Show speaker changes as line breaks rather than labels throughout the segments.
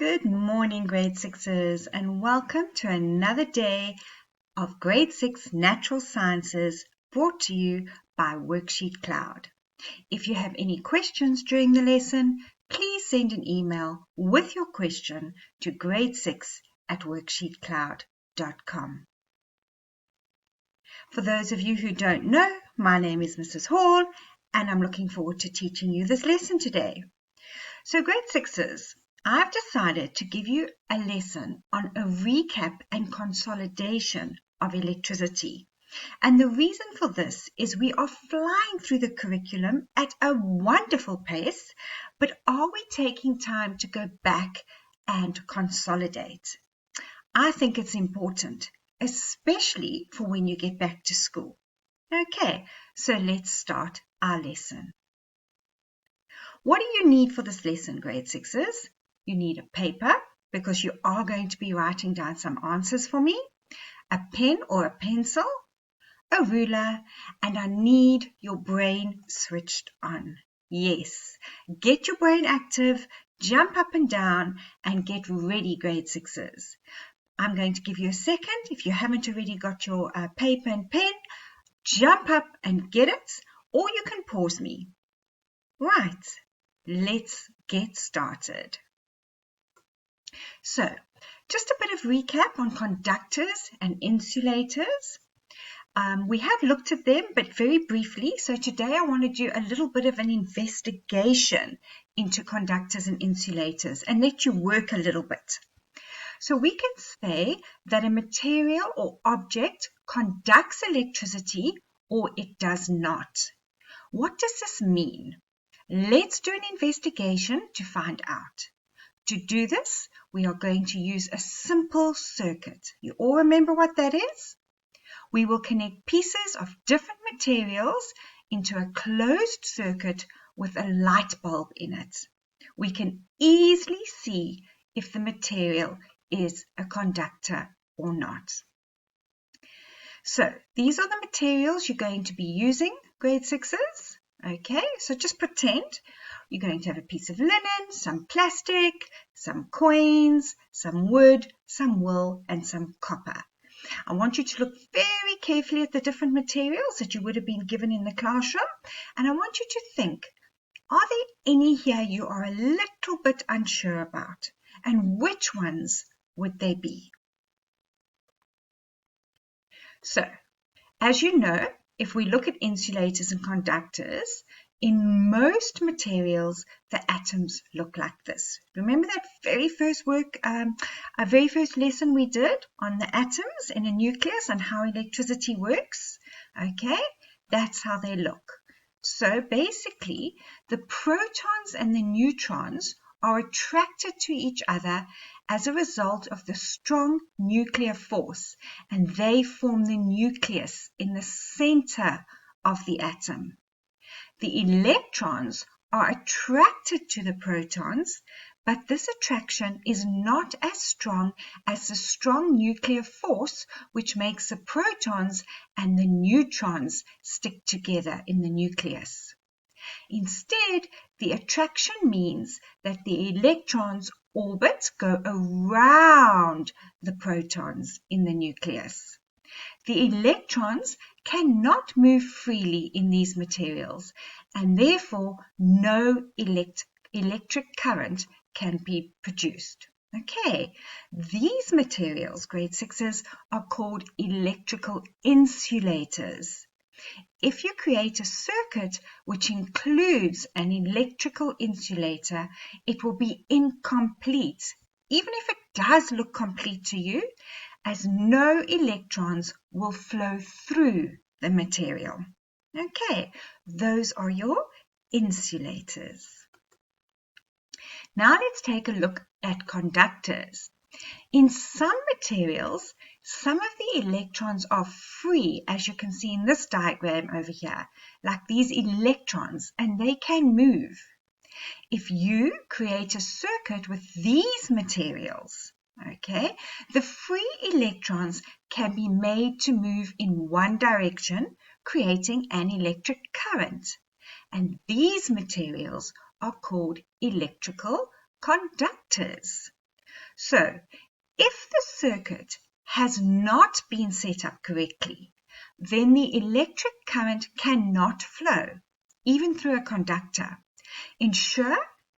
Good morning, grade sixes, and welcome to another day of grade 6 natural sciences brought to you by WorksheetCloud. If you have any questions during the lesson, please send an email with your question to grade6@worksheetcloud.com. For those of you who don't know, my name is Mrs. Hall, and I'm looking forward to teaching you this lesson today. So grade sixes, I've decided to give you a lesson on a recap and consolidation of electricity. And the reason for this is we are flying through the curriculum at a wonderful pace, but are we taking time to go back and consolidate? I think it's important, especially for when you get back to school. Okay, so let's start our lesson. What do you need for this lesson, grade sixes? You need a paper, because you are going to be writing down some answers for me, a pen or a pencil, a ruler, and I need your brain switched on. Yes, get your brain active, jump up and down, and get ready, grade sixes. I'm going to give you a second. If you haven't already got your paper and pen, jump up and get it, or you can pause me. Right, let's get started. So, just a bit of recap on conductors and insulators. We have looked at them, but very briefly. So today I want to do a little bit of an investigation into conductors and insulators and let you work a little bit. So we can say that a material or object conducts electricity or it does not. What does this mean? Let's do an investigation to find out. To do this, we are going to use a simple circuit. You all remember what that is? We will connect pieces of different materials into a closed circuit with a light bulb in it. We can easily see if the material is a conductor or not. So these are the materials you're going to be using, grade sixes. Okay, so just pretend you're going to have a piece of linen, some plastic, some coins, some wood, some wool, and some copper. I want you to look very carefully at the different materials that you would have been given in the classroom, and I want you to think, are there any here you are a little bit unsure about, and which ones would they be? So, as you know, if we look at insulators and conductors, in most materials, the atoms look like this. Remember that very first lesson we did on the atoms in a nucleus and how electricity works? Okay, that's how they look. So basically, the protons and the neutrons are attracted to each other as a result of the strong nuclear force, and they form the nucleus in the center of the atom. The electrons are attracted to the protons, but this attraction is not as strong as the strong nuclear force which makes the protons and the neutrons stick together in the nucleus. Instead, the attraction means that the electrons' orbits go around the protons in the nucleus. The electrons cannot move freely in these materials, and therefore no electric current can be produced. Okay, these materials, grade sixes, are called electrical insulators. If you create a circuit which includes an electrical insulator, it will be incomplete, even if it does look complete to you, as no electrons will flow through the material. Okay, those are your insulators. Now let's take a look at conductors. In some materials, some of the electrons are free, as you can see in this diagram over here, like these electrons, and they can move. If you create a circuit with these materials, okay, the free electrons can be made to move in one direction, creating an electric current. And these materials are called electrical conductors. So, if the circuit has not been set up correctly, then the electric current cannot flow, even through a conductor. Ensure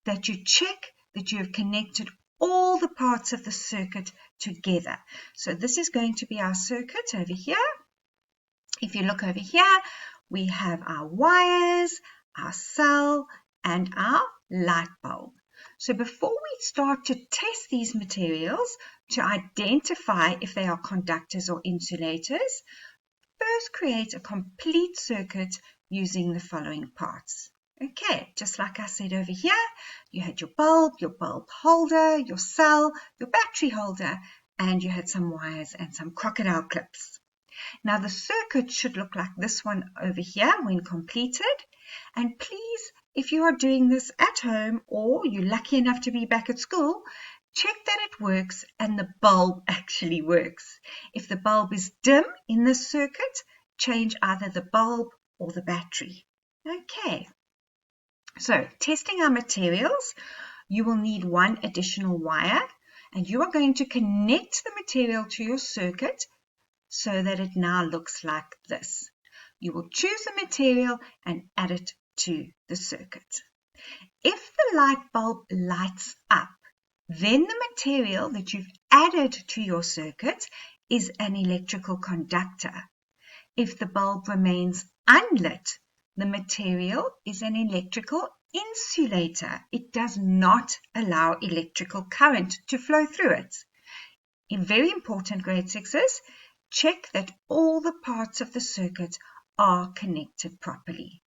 that you check that you have connected all the parts of the circuit together. So this is going to be our circuit over here. If you look over here, we have our wires, our cell, and our light bulb. So before we start to test these materials to identify if they are conductors or insulators, first create a complete circuit using the following parts. Okay, just like I said over here, you had your bulb holder, your cell, your battery holder, and you had some wires and some crocodile clips. Now the circuit should look like this one over here when completed. And please, if you are doing this at home or you're lucky enough to be back at school, check that it works and the bulb actually works. If the bulb is dim in this circuit, change either the bulb or the battery. Okay, so testing our materials, you will need one additional wire and you are going to connect the material to your circuit so that it now looks like this. You will choose the material and add it to the circuit. If the light bulb lights up, then the material that you've added to your circuit is an electrical conductor. If the bulb remains unlit, the material is an electrical insulator. It does not allow electrical current to flow through it. Very important, grade 6s, check that all the parts of the circuit are connected properly.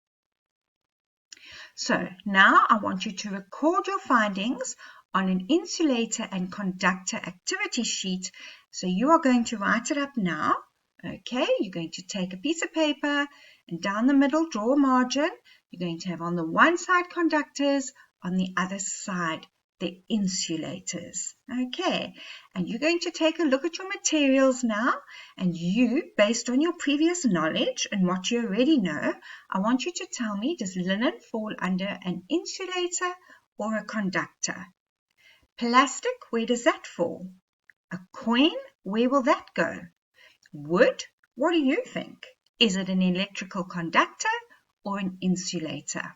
So now I want you to record your findings on an insulator and conductor activity sheet. So you are going to write it up now. Okay, you're going to take a piece of paper and down the middle draw a margin. You're going to have on the one side conductors, on the other side the insulators. Okay, and you're going to take a look at your materials now, and you, based on your previous knowledge and what you already know, I want you to tell me, does linen fall under an insulator or a conductor? Plastic, where does that fall? A coin, where will that go? Wood, what do you think? Is it an electrical conductor or an insulator?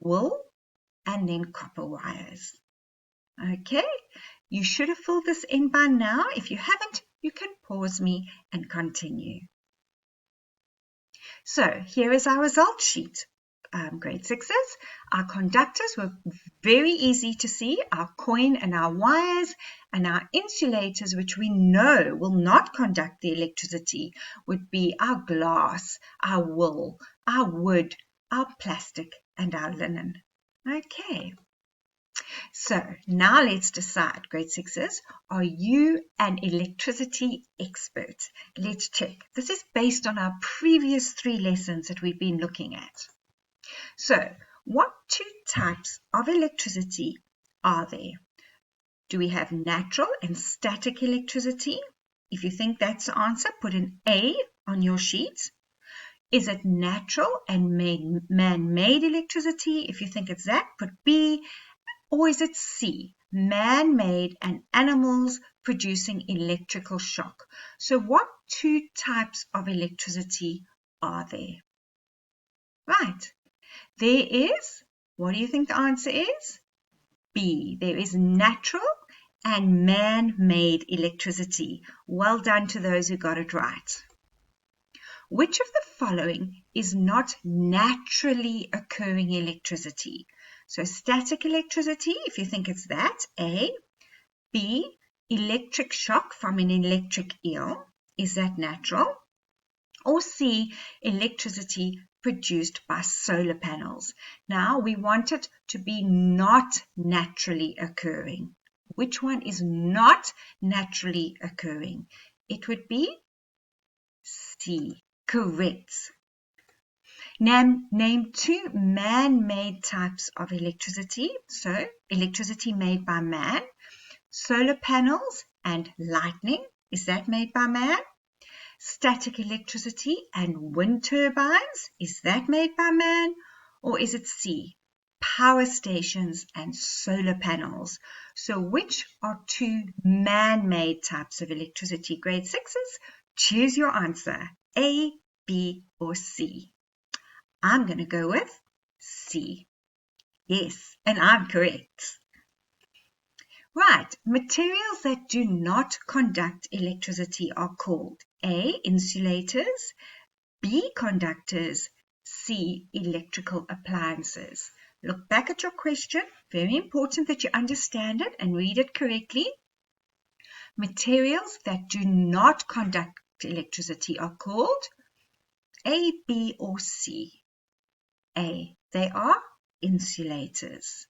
Wool, and then copper wires. Okay, you should have filled this in by now. If you haven't, you can pause me and continue. So here is our result sheet. Grade 6s, our conductors were very easy to see, our coin and our wires, and our insulators, which we know will not conduct the electricity, would be our glass, our wool, our wood, our plastic, and our linen. Okay. So now let's decide, grade 6s, are you an electricity expert? Let's check. This is based on our previous 3 lessons that we've been looking at. So what 2 types of electricity are there? Do we have natural and static electricity? If you think that's the answer, put an A on your sheet. Is it natural and man-made electricity? If you think it's that, put B. Or is it C, man-made and animals producing electrical shock? So what 2 types of electricity are there? Right, there is, what do you think the answer is? B, there is natural and man-made electricity. Well done to those who got it right. Which of the following is not naturally occurring electricity? So static electricity, if you think it's that, A. B, electric shock from an electric eel, is that natural? Or C, electricity produced by solar panels. Now we want it to be not naturally occurring. Which one is not naturally occurring? It would be C, correct. Name 2 man-made types of electricity. So, electricity made by man. Solar panels and lightning. Is that made by man? Static electricity and wind turbines. Is that made by man? Or is it C, power stations, and solar panels. So which are two man-made types of electricity? Grade 6s, choose your answer, A, B, or C. I'm going to go with C. Yes, and I'm correct. Right, materials that do not conduct electricity are called A, insulators, B, conductors, C, electrical appliances. Look back at your question. Very important that you understand it and read it correctly. Materials that do not conduct electricity are called A, B, or C. A, they are insulators.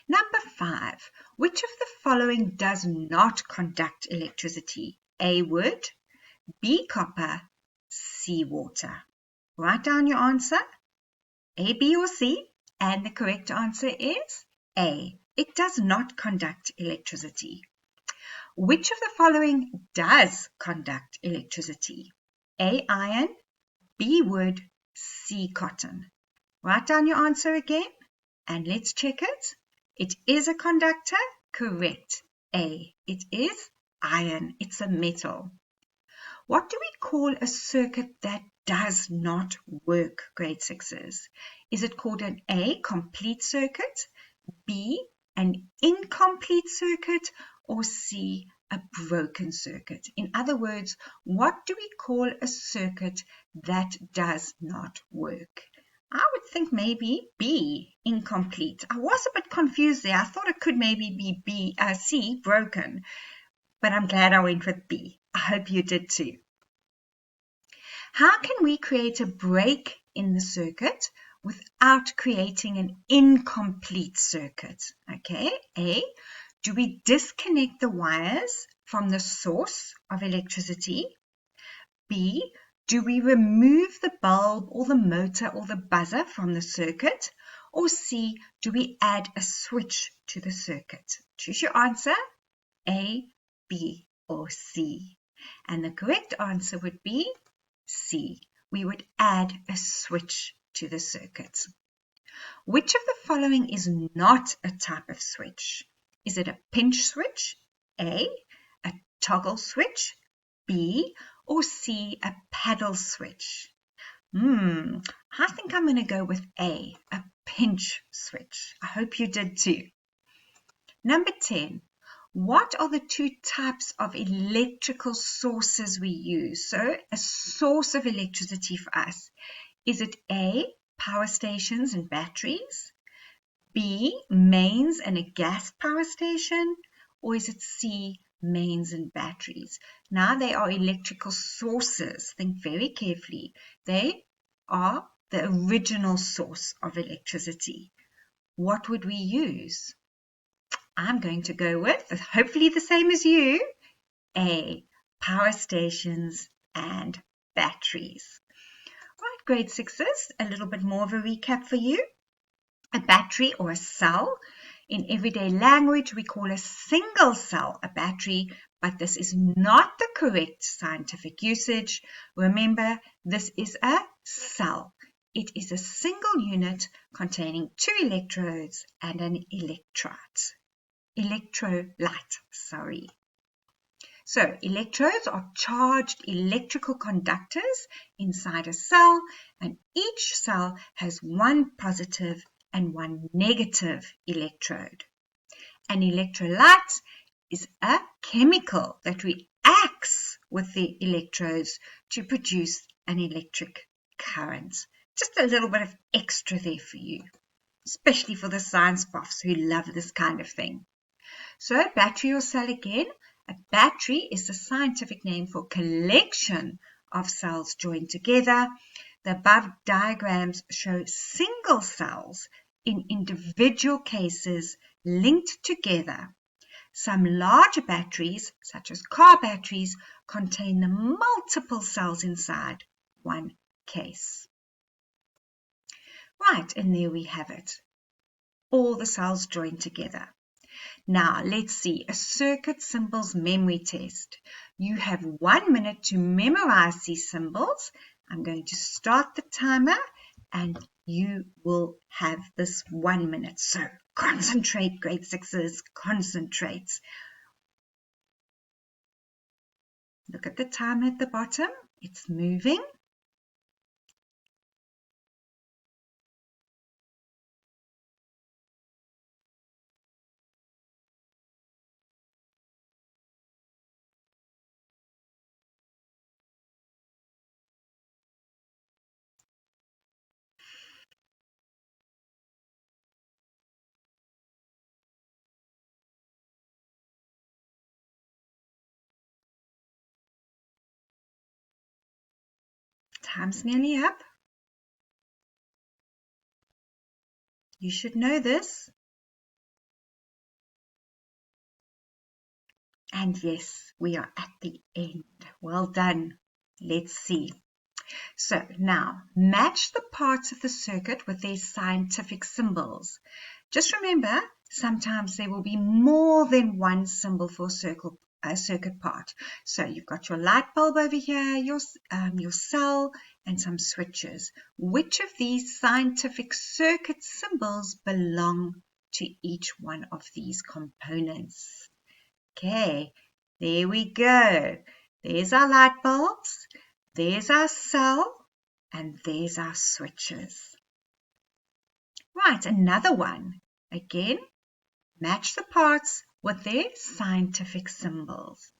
Number 5, which of the following does not conduct electricity? A, wood, B, copper, C, water. Write down your answer, A, B, or C, and the correct answer is A. It does not conduct electricity. Which of the following does conduct electricity? A, iron, B, wood, C, cotton. Write down your answer again, and let's check it. It is a conductor. Correct. A. It is iron. It's a metal. What do we call a circuit that does not work, grade 6s? Is it called an A, complete circuit, B, an incomplete circuit, or C, a broken circuit? In other words, what do we call a circuit that does not work? I would think maybe B, incomplete. I was a bit confused there. I thought it could maybe be C, broken, but I'm glad I went with B. I hope you did too. How can we create a break in the circuit without creating an incomplete circuit? Okay, A, do we disconnect the wires from the source of electricity? B, do we remove the bulb or the motor or the buzzer from the circuit? Or C, do we add a switch to the circuit? Choose your answer, A, B, or C. And the correct answer would be C. We would add a switch to the circuit. Which of the following is not a type of switch? Is it a pinch switch, A, a toggle switch, B, or C, a paddle switch? I think I'm going to go with A, a pinch switch. I hope you did too. Number 10. What are the two types of electrical sources we use? So a source of electricity for us. Is it A, power stations and batteries? B, mains and a gas power station? Or is it C, mains and batteries? Now they are electrical sources. Think very carefully. They are the original source of electricity. What would we use? I'm going to go with, hopefully the same as you, A, power stations and batteries. Right, grade 6s, a little bit more of a recap for you. A battery or a cell. In everyday language, we call a single cell a battery, but this is not the correct scientific usage. Remember, this is a cell. It is a single unit containing 2 electrodes and an electrolyte. So electrodes are charged electrical conductors inside a cell, and each cell has one positive and one negative electrode. An electrolyte is a chemical that reacts with the electrodes to produce an electric current. Just a little bit of extra there for you, especially for the science buffs who love this kind of thing. So battery or cell again. A battery is the scientific name for collection of cells joined together. The above diagrams show single cells in individual cases linked together. Some larger batteries, such as car batteries, contain the multiple cells inside one case. Right, and there we have it. All the cells joined together. Now, let's see a circuit symbols memory test. You have 1 minute to memorize these symbols. I'm going to start the timer and you will have this 1 minute. So concentrate, grade 6s, concentrate. Look at the timer at the bottom. It's moving. Time's nearly up. You should know this. And yes, we are at the end. Well done. Let's see. So now, match the parts of the circuit with their scientific symbols. Just remember, sometimes there will be more than one symbol for a circuit part. So you've got your light bulb over here, your cell, and some switches. Which of these scientific circuit symbols belong to each one of these components? Okay, there we go. There's our light bulbs, there's our cell, and there's our switches. Right, another one. Again, match the parts with their scientific symbols.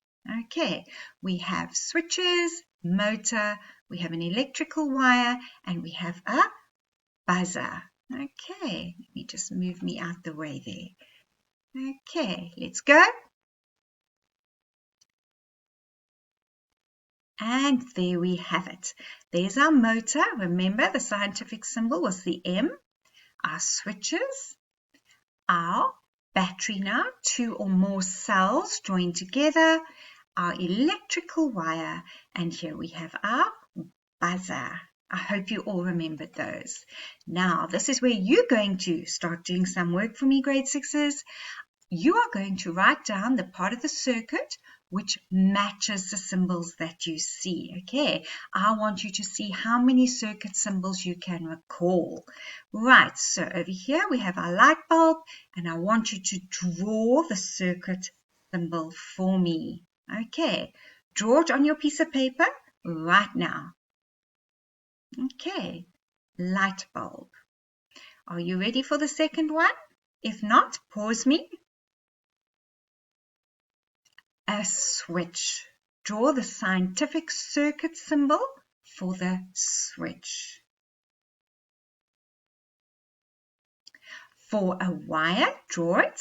Okay, we have switches, motor, we have an electrical wire, and we have a buzzer. Okay, let me just move me out the way there. Okay, let's go. And there we have it. There's our motor. Remember, the scientific symbol was the M. Our switches, our battery now, 2 or more cells joined together, our electrical wire, and here we have our buzzer. I hope you all remembered those. Now, this is where you're going to start doing some work for me, grade 6s. You are going to write down the part of the circuit which matches the symbols that you see. Okay, I want you to see how many circuit symbols you can recall. Right, so over here we have our light bulb, and I want you to draw the circuit symbol for me. Okay, draw it on your piece of paper right now. Okay, light bulb. Are you ready for the second one? If not, pause me. A switch. Draw the scientific circuit symbol for the switch. For a wire, draw it.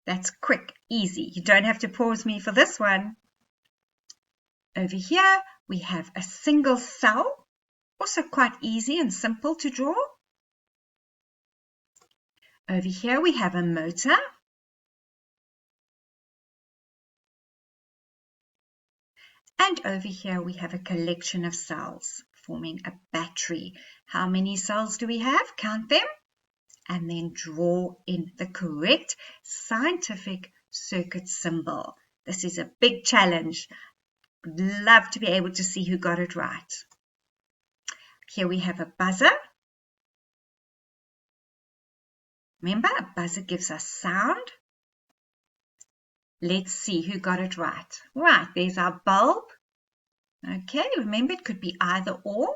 That's quick, easy. You don't have to pause me for this one. Over here, we have a single cell. Also quite easy and simple to draw. Over here, we have a motor. And over here we have a collection of cells forming a battery. How many cells do we have? Count them and then draw in the correct scientific circuit symbol. This is a big challenge. I'd love to be able to see who got it right. Here we have a buzzer. Remember, a buzzer gives us sound. Let's see who got it right. Right, there's our bulb. Okay, remember it could be either or.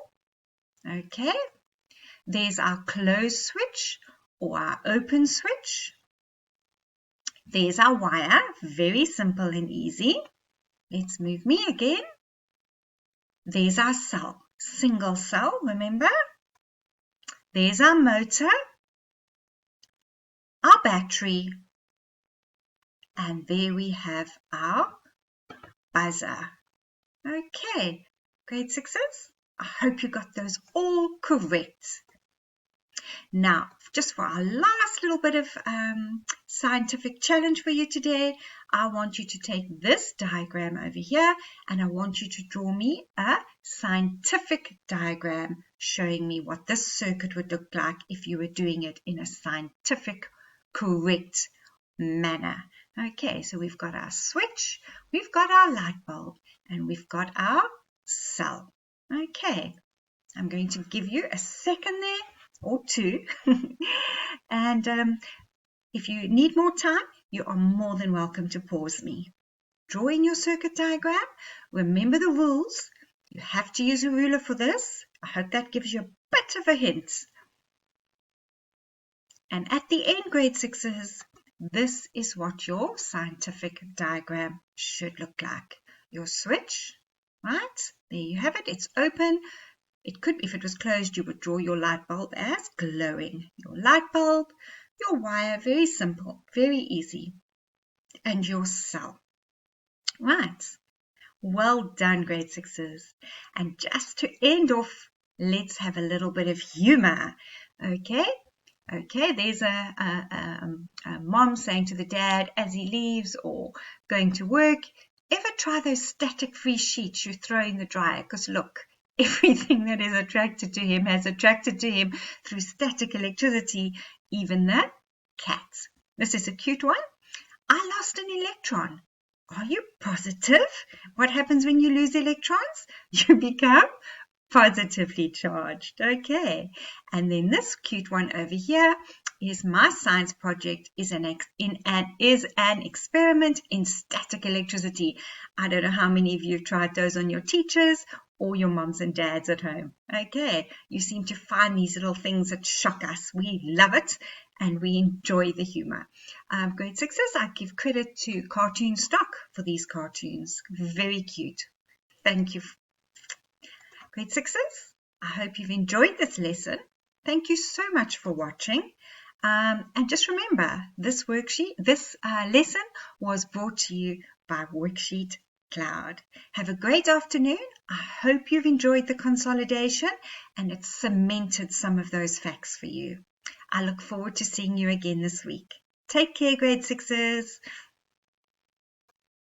Okay, there's our close switch or our open switch. There's our wire, very simple and easy. Let's move me again. There's our cell, single cell, remember? There's our motor, our battery, and there we have our buzzer. Okay, grade 6s, I hope you got those all correct. Now, just for our last little bit of scientific challenge for you today, I want you to take this diagram over here and I want you to draw me a scientific diagram showing me what this circuit would look like if you were doing it in a scientific, correct manner. Okay, so we've got our switch, we've got our light bulb, and we've got our cell. Okay, I'm going to give you a second there or 2. And if you need more time, you are more than welcome to pause me. Draw in your circuit diagram. Remember the rules. You have to use a ruler for this. I hope that gives you a bit of a hint. And at the end, grade 6s, this is what your scientific diagram should look like. Your switch, right? There you have it. It's open. It could, if it was closed, you would draw your light bulb as glowing. Your light bulb, your wire, very simple, very easy. And your cell. Right. Well done, grade 6s. And just to end off, let's have a little bit of humor. Okay, there's a mom saying to the dad as he leaves or going to work, ever try those static free sheets you throw in the dryer? Because look, everything that is attracted to him has attracted to him through static electricity, even the cat. This is a cute one. I lost an electron. Are you positive? What happens when you lose electrons? You become positively charged. Okay. And then this cute one over here is my science project is an experiment in static electricity. I don't know how many of you have tried those on your teachers or your moms and dads at home. Okay. You seem to find these little things that shock us. We love it and we enjoy the humor. Grade 6s, I give credit to Cartoon Stock for these cartoons. Very cute. Thank you. Grade 6s, I hope you've enjoyed this lesson. Thank you so much for watching. And just remember, this lesson was brought to you by WorksheetCloud. Have a great afternoon. I hope you've enjoyed the consolidation and it's cemented some of those facts for you. I look forward to seeing you again this week. Take care, grade 6s.